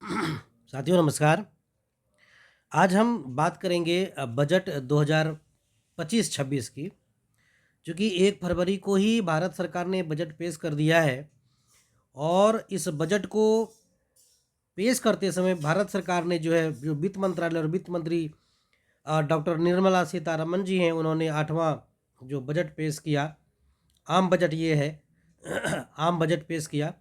साथियों नमस्कार। आज हम बात करेंगे बजट 2025-26 की। चूँकि 1 फरवरी को ही भारत सरकार ने बजट पेश कर दिया है और इस बजट को पेश करते समय भारत सरकार ने जो वित्त मंत्रालय और वित्त मंत्री डॉक्टर निर्मला सीतारमण जी हैं, उन्होंने 8वां जो बजट पेश किया, आम बजट ये है। आम बजट पेश किया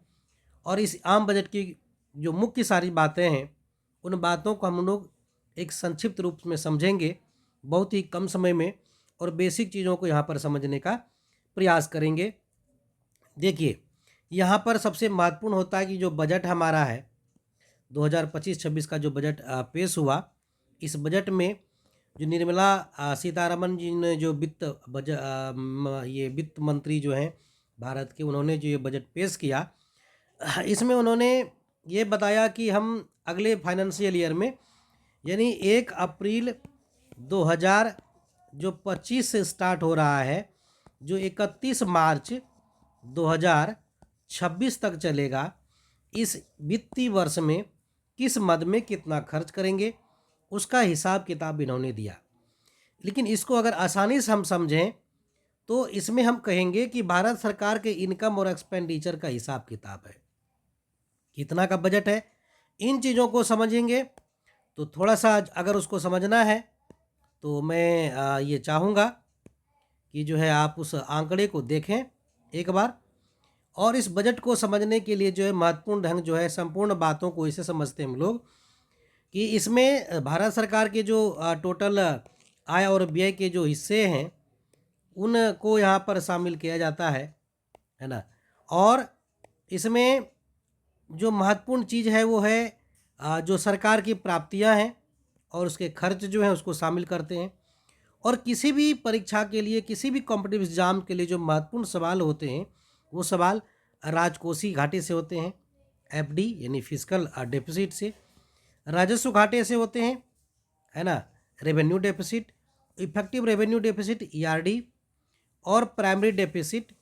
और इस आम बजट की जो मुख्य सारी बातें हैं, उन बातों को हम लोग एक संक्षिप्त रूप में समझेंगे, बहुत ही कम समय में, और बेसिक चीज़ों को यहाँ पर समझने का प्रयास करेंगे। देखिए, यहाँ पर सबसे महत्वपूर्ण होता है कि जो बजट हमारा है 2025-26 का जो बजट पेश हुआ, इस बजट में जो निर्मला सीतारमण जी ने जो ये वित्त मंत्री जो हैं भारत के, उन्होंने जो ये बजट पेश किया, इसमें उन्होंने ये बताया कि हम अगले फाइनेंशियल ईयर में, यानी 1 अप्रैल 2025 से स्टार्ट हो रहा है, जो 31 मार्च 2026 तक चलेगा, इस वित्तीय वर्ष में किस मद में कितना खर्च करेंगे, उसका हिसाब किताब इन्होंने दिया। लेकिन इसको अगर आसानी से हम समझें तो इसमें हम कहेंगे कि भारत सरकार के इनकम और एक्सपेंडिचर का हिसाब किताब है, कितना का बजट है। इन चीज़ों को समझेंगे तो थोड़ा सा अगर उसको समझना है तो मैं ये चाहूँगा कि जो है आप उस आंकड़े को देखें एक बार, और इस बजट को समझने के लिए जो है महत्वपूर्ण ढंग जो है, संपूर्ण बातों को इसे समझते हैं हम लोग कि इसमें भारत सरकार के जो टोटल आय और व्यय के जो हिस्से हैं, उनको यहाँ पर शामिल किया जाता है ना। और इसमें जो महत्वपूर्ण चीज़ है वो है जो सरकार की प्राप्तियाँ हैं और उसके खर्च जो हैं उसको शामिल करते हैं। और किसी भी परीक्षा के लिए, किसी भी कॉम्पिटिटिव एग्जाम के लिए जो महत्वपूर्ण सवाल होते हैं, वो सवाल राजकोषीय घाटे से होते हैं, एफडी यानी फिजिकल डेफिसिट से, राजस्व घाटे से होते हैं, है ना, revenue deficit, effective revenue deficit ERD, और प्राइमरी डेफिसिट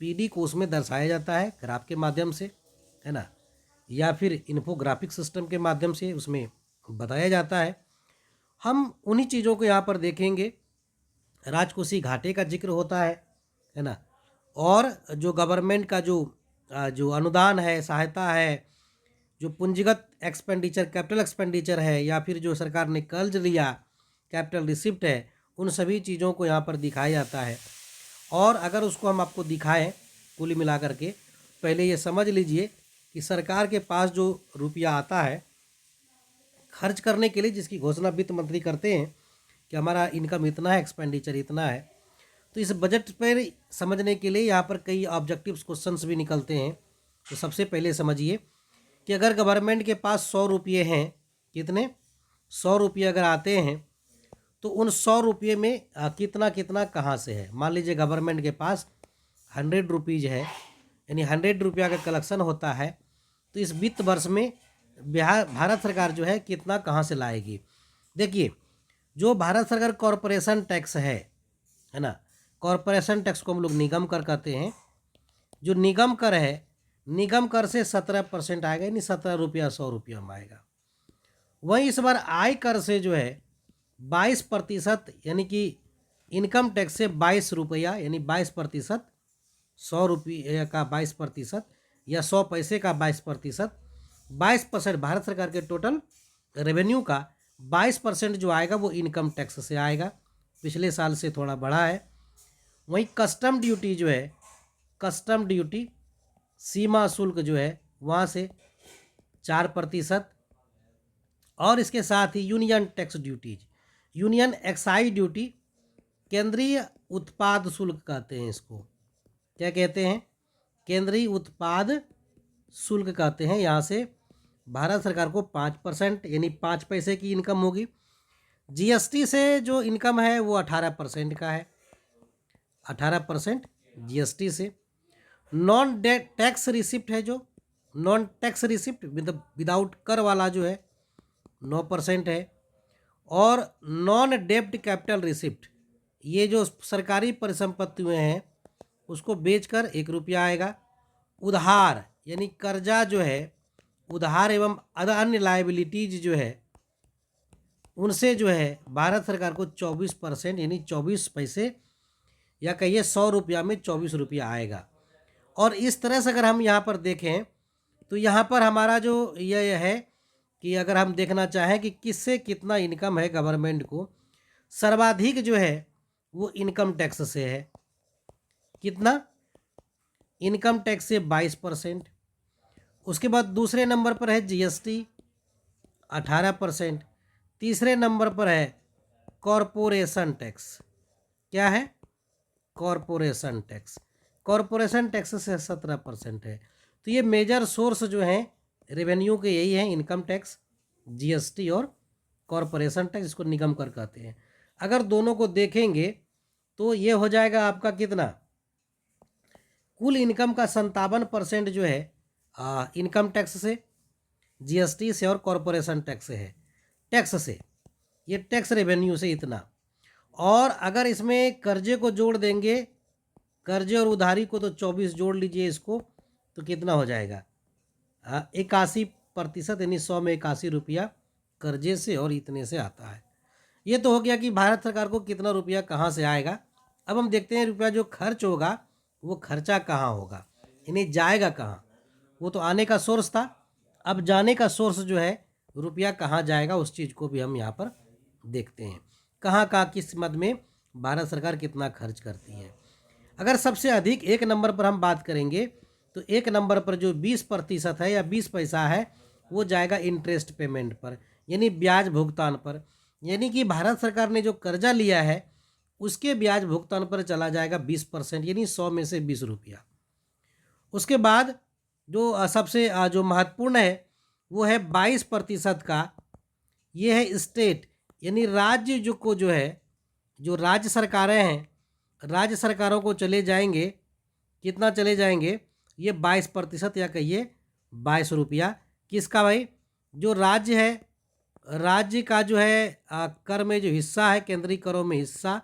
पीडी को उसमें दर्शाया जाता है ग्राफ के माध्यम से, है ना, या फिर इन्फोग्राफिक सिस्टम के माध्यम से उसमें बताया जाता है। हम उन्हीं चीज़ों को यहाँ पर देखेंगे। राजकोषीय घाटे का जिक्र होता है ना, और जो गवर्नमेंट का जो अनुदान है, सहायता है, जो पूंजीगत एक्सपेंडिचर, कैपिटल एक्सपेंडिचर है, या फिर जो सरकार ने कर्ज लिया, कैपिटल रिसिप्ट है, उन सभी चीज़ों को यहाँ पर दिखाया जाता है। और अगर उसको हम आपको दिखाएं कुल मिला करके, पहले ये समझ लीजिए कि सरकार के पास जो रुपया आता है खर्च करने के लिए, जिसकी घोषणा वित्त मंत्री करते हैं कि हमारा इनकम इतना है, एक्सपेंडिचर इतना है, तो इस बजट पर समझने के लिए यहाँ पर कई ऑब्जेक्टिव्स क्वेश्चंस भी निकलते हैं। तो सबसे पहले समझिए कि अगर गवर्नमेंट के पास 100 रुपये हैं, कितने 100 रुपये अगर आते हैं, तो उन 100 रुपये में कितना कितना कहाँ से है। मान लीजिए गवर्नमेंट के पास 100 रुपीज़ है, यानी 100 रुपया का कलेक्शन होता है, तो इस वित्त वर्ष में भारत सरकार जो है कितना कहाँ से लाएगी। देखिए, जो भारत सरकार कॉरपोरेशन टैक्स है ना, कॉरपोरेशन टैक्स को हम लोग निगम कर कहते हैं। जो निगम कर है, निगम कर से 17% आएगा, यानी 17 रुपया 100 रुपया में आएगा। वहीं इस बार आय कर से जो है 22%, यानी कि इनकम टैक्स से 22 रुपया, यानी 22%, 100 रुपये का 22%, या 100 पैसे का 22%, 22% भारत सरकार के टोटल रेवेन्यू का 22% जो आएगा वो इनकम टैक्स से आएगा। पिछले साल से थोड़ा बढ़ा है। वहीं कस्टम ड्यूटी जो है, कस्टम ड्यूटी सीमा शुल्क जो है, वहाँ से 4%, और इसके साथ ही union tax duties, union excise duty, केंद्रीय उत्पाद शुल्क कहते हैं इसको। क्या कहते हैं? केंद्रीय उत्पाद शुल्क कहते हैं। यहाँ से भारत सरकार को 5%, यानी 5 पैसे की इनकम होगी। जीएसटी से जो इनकम है वो 18% का है, 18% जीएसटी से। नॉन टैक्स रिसिप्ट है, जो नॉन टैक्स रिसिप्ट विदाउट कर वाला जो है 9% है। और नॉन डेब्ट कैपिटल रिसिप्ट, ये जो सरकारी परिसंपत्तियाँ हैं उसको बेचकर 1 रुपया आएगा। उधार यानी कर्जा जो है उधार एवं अन्य लायबिलिटीज जो है उनसे जो है भारत सरकार को 24% यानी 24 पैसे या कहिए 100 रुपया में 24 रुपया आएगा। और इस तरह से अगर हम यहाँ पर देखें तो यहाँ पर हमारा जो ये है कि अगर हम देखना चाहें कि किससे कितना इनकम है गवर्नमेंट को, सर्वाधिक जो है वो इनकम टैक्स से है। कितना? इनकम टैक्स से 22%। उसके बाद दूसरे नंबर पर है जीएसटी 18%। तीसरे नंबर पर है कॉरपोरेशन टैक्स। क्या है? Corporation tax. कॉरपोरेशन टैक्स से 17% है। तो ये मेजर सोर्स जो हैं रेवेन्यू के यही हैं, इनकम टैक्स, जीएसटी और कॉरपोरेशन टैक्स, इसको निगम कर कहते हैं। अगर दोनों को देखेंगे तो ये हो जाएगा आपका कितना, कुल इनकम का 57% जो है इनकम टैक्स से, जीएसटी से और कॉरपोरेशन टैक्स से है। टैक्स से, ये टैक्स रेवेन्यू से इतना। और अगर इसमें कर्जे को जोड़ देंगे, कर्जे और उधारी को, तो 24 जोड़ लीजिए इसको, तो कितना हो जाएगा 81%, यानी 100 में 81 रुपया कर्जे से और इतने से आता है। ये तो हो गया कि भारत सरकार को कितना रुपया कहाँ से आएगा। अब हम देखते हैं रुपया जो खर्च होगा वो खर्चा कहाँ होगा, यानी जाएगा कहाँ। वो तो आने का सोर्स था, अब जाने का सोर्स जो है रुपया कहाँ जाएगा उस चीज़ को भी हम यहाँ पर देखते हैं। कहाँ कहाँ किस मद में भारत सरकार कितना खर्च करती है। अगर सबसे अधिक एक नंबर पर हम बात करेंगे तो एक नंबर पर जो 20% है या 20 पैसा है वो जाएगा इंटरेस्ट पेमेंट पर, यानी ब्याज भुगतान पर। यानी कि भारत सरकार ने जो कर्जा लिया है उसके ब्याज भुगतान पर चला जाएगा 20%, यानी 100 में से 20 रुपया। उसके बाद जो सबसे जो महत्वपूर्ण है वो है 22% का, ये है स्टेट, यानी राज्य जो है, जो राज्य सरकारें हैं, राज्य सरकारों को चले जाएंगे, कितना चले जाएंगे, ये 22% या कहिए 22 रुपया। किसका भाई? जो राज्य है, राज्य का जो है कर में जो हिस्सा है, केंद्रीय करों में हिस्सा,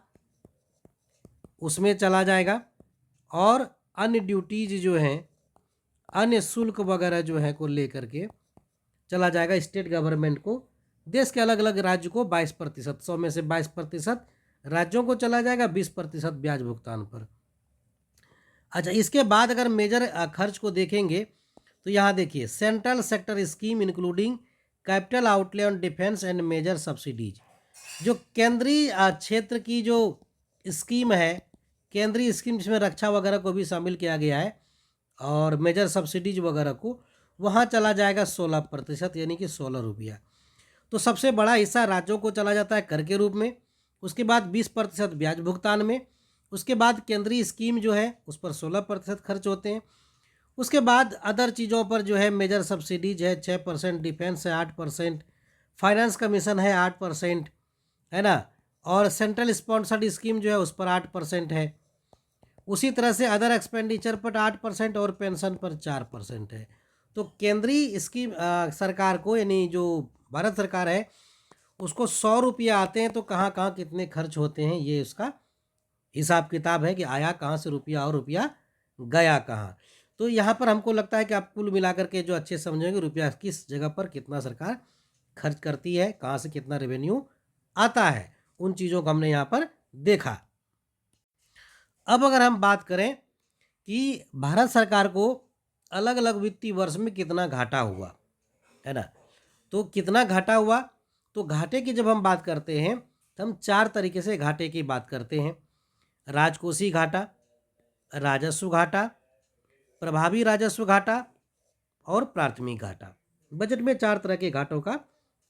उसमें चला जाएगा। और अन्य ड्यूटीज जो हैं, अन्य शुल्क वगैरह जो है को लेकर के चला जाएगा स्टेट गवर्नमेंट को। देश के अलग अलग राज्य को 22%, 100 में से 22% राज्यों को चला जाएगा, 20% ब्याज भुगतान पर। अच्छा, इसके बाद अगर मेजर खर्च को देखेंगे तो यहाँ देखिए, central sector scheme including capital outlay on defence and major subsidies. जो केंद्रीय क्षेत्र की जो स्कीम है, केंद्रीय स्कीम जिसमें रक्षा वगैरह को भी शामिल किया गया है और मेजर सब्सिडीज वगैरह को, वहाँ चला जाएगा 16%, यानी कि 16 रुपया। तो सबसे बड़ा हिस्सा राज्यों को चला जाता है कर के रूप में। उसके बाद 20% ब्याज भुगतान में। उसके बाद केंद्रीय स्कीम जो है उस पर 16% खर्च होते हैं। उसके बाद अदर चीज़ों पर जो है मेजर सब्सिडीज है 6%, डिफेंस है 8%, फाइनेंस कमीशन है 8%, है ना, और सेंट्रल स्पॉन्सर्ड स्कीम जो है उस पर 8% है। उसी तरह से अदर एक्सपेंडिचर पर 8% और पेंशन पर 4% है। तो केंद्रीय स्कीम सरकार को, यानी जो भारत सरकार है, उसको 100 रुपया आते हैं तो कहाँ कहाँ कितने खर्च होते हैं, ये उसका हिसाब किताब है कि आया कहाँ से रुपया और रुपया गया कहाँ। तो यहाँ पर हमको लगता है कि आप कुल मिलाकर के जो अच्छे समझेंगे रुपया किस जगह पर कितना सरकार खर्च करती है, कहाँ से कितना रेवेन्यू आता है, उन चीज़ों को हमने यहाँ पर देखा। अब अगर हम बात करें कि भारत सरकार को अलग अलग वित्तीय वर्ष में कितना घाटा हुआ, है ना, तो कितना घाटा हुआ, तो घाटे की जब हम बात करते हैं तो हम 4 तरीके से घाटे की बात करते हैं। राजकोषीय घाटा, राजस्व घाटा, प्रभावी राजस्व घाटा और प्राथमिक घाटा। बजट में 4 तरह के घाटों का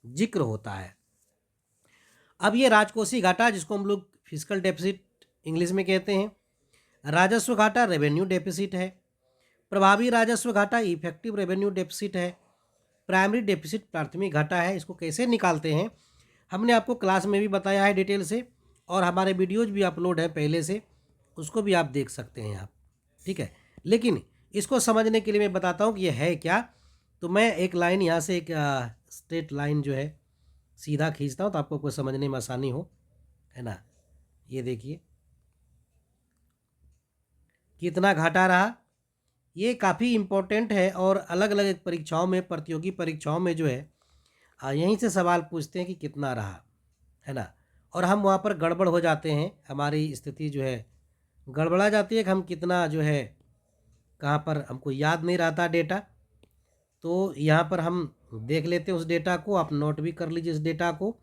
जिक्र होता है। अब ये राजकोषीय घाटा, जिसको हम लोग फिस्कल डेफिसिट इंग्लिश में कहते हैं, राजस्व घाटा रेवेन्यू डेफिसिट है, प्रभावी राजस्व घाटा इफेक्टिव रेवेन्यू डेफिसिट है, प्राइमरी डेफिसिट प्राथमिक घाटा है। इसको कैसे निकालते हैं हमने आपको क्लास में भी बताया है डिटेल से, और हमारे वीडियोज भी अपलोड है पहले से, उसको भी आप देख सकते हैं आप, ठीक है। लेकिन इसको समझने के लिए मैं बताता हूँ कि ये है क्या। तो मैं एक लाइन यहाँ से, एक स्ट्रेट लाइन जो है सीधा खींचता हूँ तो आपको कोई समझने में आसानी हो, है ना। ये देखिए कितना घाटा रहा, ये काफ़ी इम्पोर्टेंट है और अलग अलग परीक्षाओं में, प्रतियोगी परीक्षाओं में जो है यहीं से सवाल पूछते हैं कि कितना रहा, है ना। और हम वहाँ पर गड़बड़ हो जाते हैं, हमारी स्थिति जो है गड़बड़ा जाती है कि हम कितना जो है कहाँ पर हमको याद नहीं रहता डेटा। तो यहाँ पर हम देख लेते हैं उस डेटा को, आप नोट भी कर लीजिए इस डेटा को,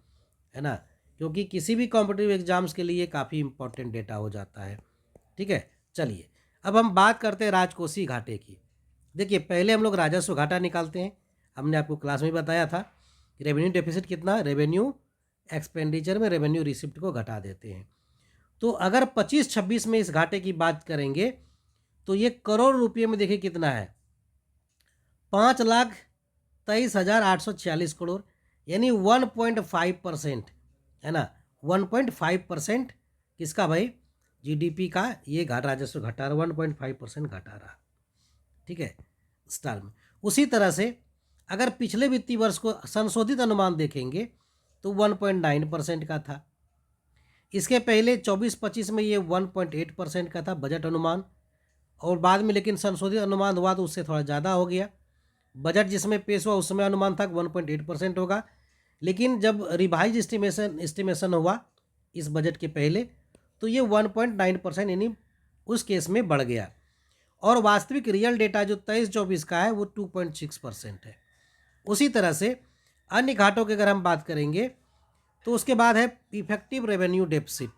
है ना, क्योंकि किसी भी कॉम्पिटिटिव एग्जाम्स के लिए काफ़ी इंपॉर्टेंट डेटा हो जाता है। ठीक है, चलिए अब हम बात करते हैं राजकोषीय घाटे की। देखिए पहले हम लोग राजस्व घाटा निकालते हैं। हमने आपको क्लास में बताया था कि रेवेन्यू डेफिसिट कितना, रेवेन्यू एक्सपेंडिचर में रेवेन्यू रिसिप्ट को घटा देते हैं। तो अगर 25-26 में इस घाटे की बात करेंगे तो ये करोड़ रुपये में देखिए कितना है, 5,23,846 करोड़, यानी 1.5%, है ना। 1.5% किसका भाई, जीडीपी का ये राजस्व घटा रहा, 1.5% घटा रहा। ठीक है, स्टार में। उसी तरह से अगर पिछले वित्तीय वर्ष को संशोधित अनुमान देखेंगे तो 1.9% का था। इसके पहले 24-25 में ये 1.8% का था बजट अनुमान, और बाद में लेकिन संशोधित अनुमान हुआ तो उससे थोड़ा ज़्यादा हो गया। बजट जिसमें पेश हुआ उस समय अनुमान था 1.8% होगा, लेकिन जब रिवाइज एस्टिमेशन हुआ इस बजट के पहले तो ये 1.9% यानी उस केस में बढ़ गया। और वास्तविक रियल डेटा जो 23-24 का है वो 2.6% है। उसी तरह से अन्य घाटों की अगर हम बात करेंगे तो उसके बाद है इफेक्टिव रेवेन्यू डेफिसिट,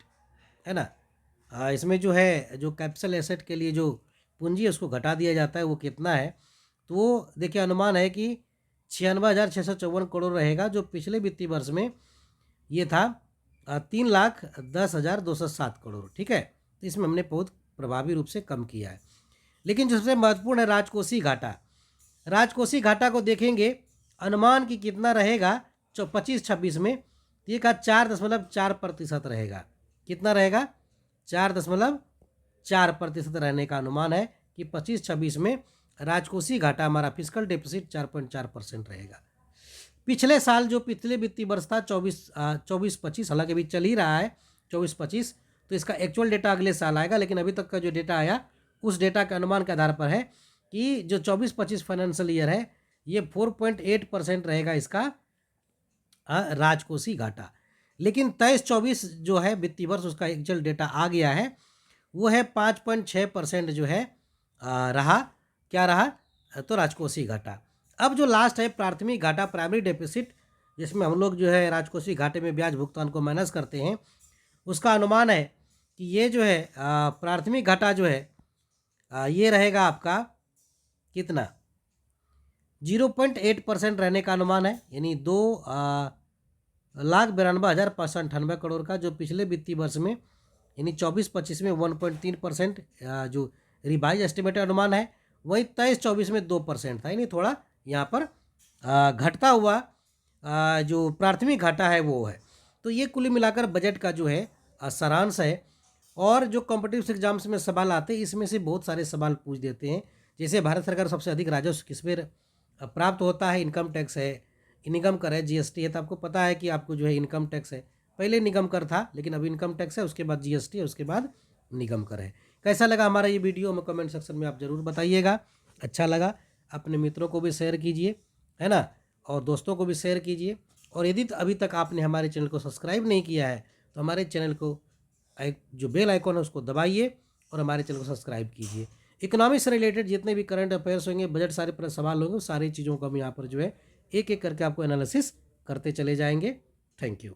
है ना। इसमें जो है जो कैपिटल एसेट के लिए जो पूंजी है उसको घटा दिया जाता है, वो कितना है, तो वो देखिए अनुमान है कि 96,654 करोड़ रहेगा, जो पिछले वित्तीय वर्ष में ये था 3,10,207 करोड़। ठीक है, तो इसमें हमने बहुत प्रभावी रूप से कम किया है। लेकिन जो सबसे महत्वपूर्ण है राजकोषीय घाटा। राजकोषीय घाटा को देखेंगे अनुमान की कितना रहेगा 25-26 में, ये का 4.4% रहेगा। कितना रहेगा, 4.4% रहने का अनुमान है कि 25-26 में राजकोषीय घाटा हमारा फिस्कल डेफिसिट 4.4% रहेगा। पिछले साल जो पिछले वित्तीय वर्ष था 24-25, हालांकि अभी चल ही रहा है 24-25, तो इसका एक्चुअल डेटा अगले साल आएगा, लेकिन अभी तक का जो डेटा आया उस डेटा के अनुमान के आधार पर है कि जो 24-25 फाइनेंशियल ईयर है ये 4.8% रहेगा इसका राजकोषीय घाटा। लेकिन 23-24 जो है वित्तीय वर्ष उसका एक्चुअल डेटा आ गया है, वो है 5.6% जो है रहा। क्या रहा, तो राजकोषीय घाटा। अब जो लास्ट है प्राथमिक घाटा, प्राइमरी डेफिसिट, जिसमें हम लोग जो है राजकोषीय घाटे में ब्याज भुगतान को माइनस करते हैं, उसका अनुमान है कि ये जो है प्राथमिक घाटा जो है ये रहेगा आपका कितना, 0.8% रहने का अनुमान है, यानी 2,92,598 करोड़ का, जो पिछले वित्तीय वर्ष में यानी 24-25 में 1.3% जो रिवाइज एस्टिमेटेड अनुमान है, वही 23-24 में 2% था, यानी थोड़ा यहाँ पर घटता हुआ जो प्राथमिक घाटा है वो है। तो ये कुल मिलाकर बजट का जो है सारांश है। और जो कॉम्पिटिटिव एग्जाम्स में सवाल आते हैं इसमें से बहुत सारे सवाल पूछ देते हैं, जैसे भारत सरकार को सबसे अधिक राजस्व किस पर प्राप्त होता है, इनकम टैक्स है, निगम कर है, जीएसटी है। तो आपको पता है कि आपको जो है इनकम टैक्स है, पहले निगम कर था लेकिन अभी इनकम टैक्स है, उसके बाद जीएसटी है, उसके बाद निगम कर है। कैसा लगा हमारा ये वीडियो हमें कमेंट सेक्शन में आप ज़रूर बताइएगा। अच्छा लगा अपने मित्रों को भी शेयर कीजिए, है ना, और दोस्तों को भी शेयर कीजिए। और यदि अभी तक आपने हमारे चैनल को सब्सक्राइब नहीं किया है तो हमारे चैनल को जो बेल आइकॉन है उसको दबाइए और हमारे चैनल को सब्सक्राइब कीजिए। इकोनॉमिक्स से रिलेटेड जितने भी करंट अफेयर्स होंगे, बजट सारे सवाल होंगे, सारी चीज़ों को हम यहाँ पर जो है एक एक करके आपको एनालिसिस करते चले जाएंगे। Thank you.